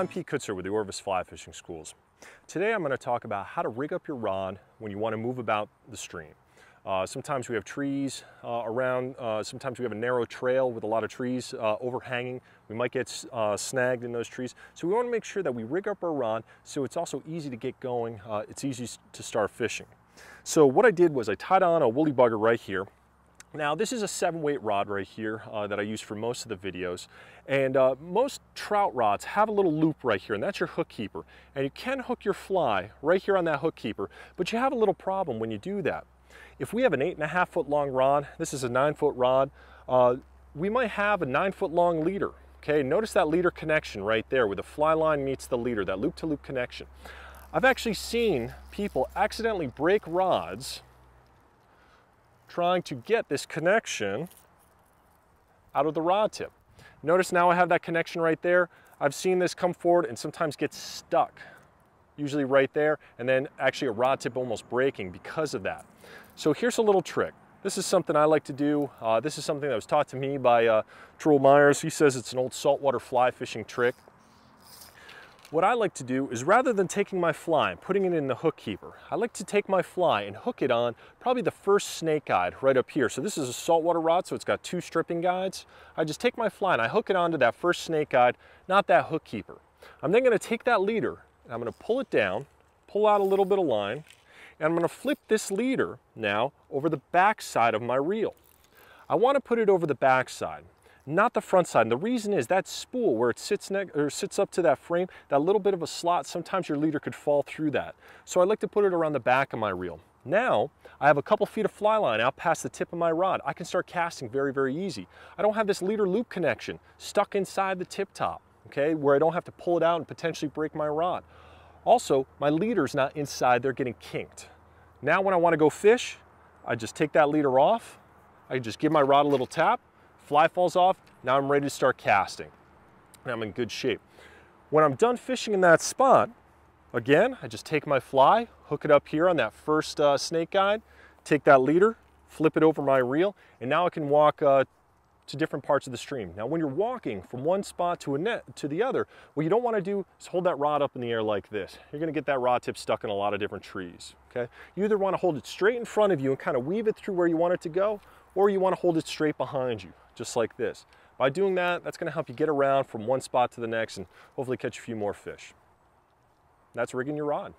I'm Pete Kutzer with the ORVIS Fly Fishing Schools. Today I'm going to talk about how to rig up your rod when you want to move about the stream. Sometimes we have trees around, sometimes we have a narrow trail with a lot of trees overhanging. We might get snagged in those trees. So we want to make sure that we rig up our rod so it's also easy to get going, it's easy to start fishing. So what I did was I tied on a woolly bugger right here. Now this is a 7-weight rod right here that I use for most of the videos, and most trout rods have a little loop right here, and that's your hook keeper. And you can hook your fly right here on that hook keeper, but you have a little problem when you do that. If we have an 8.5 foot long rod, this is a 9-foot rod, we might have a 9-foot long leader. Okay, notice that leader connection right there where the fly line meets the leader, that loop-to-loop connection. I've actually seen people accidentally break rods trying to get this connection out of the rod tip. Notice now I have that connection right there. I've seen this come forward and sometimes get stuck, usually right there, and then actually a rod tip almost breaking because of that. So here's a little trick. This is something I like to do. This is something that was taught to me by Trout Myers. He says it's an old saltwater fly fishing trick. What I like to do is, rather than taking my fly and putting it in the hook keeper, I like to take my fly and hook it on probably the first snake guide right up here. So this is a saltwater rod, so it's got 2 stripping guides. I just take my fly and I hook it onto that first snake guide, not that hook keeper. I'm then going to take that leader and I'm going to pull it down, pull out a little bit of line, and I'm going to flip this leader now over the back side of my reel. I want to put it over the back side, not the front side. And the reason is that spool where it sits up to that frame, that little bit of a slot, sometimes your leader could fall through that. So I like to put it around the back of my reel. Now I have a couple feet of fly line out past the tip of my rod. I can start casting very, very easy. I don't have this leader loop connection stuck inside the tip top, okay, where I don't have to pull it out and potentially break my rod. Also, my leader's not inside, they're getting kinked. Now when I want to go fish, I just take that leader off, I just give my rod a little tap, fly falls off, now I'm ready to start casting. And I'm in good shape. When I'm done fishing in that spot, again, I just take my fly, hook it up here on that first snake guide, take that leader, flip it over my reel, and now I can walk to different parts of the stream. Now when you're walking from one spot to the other, what you don't want to do is hold that rod up in the air like this. You're going to get that rod tip stuck in a lot of different trees. Okay? You either want to hold it straight in front of you and kind of weave it through where you want it to go, or you want to hold it straight behind you, just like this. By doing that, that's going to help you get around from one spot to the next and hopefully catch a few more fish. That's rigging your rod.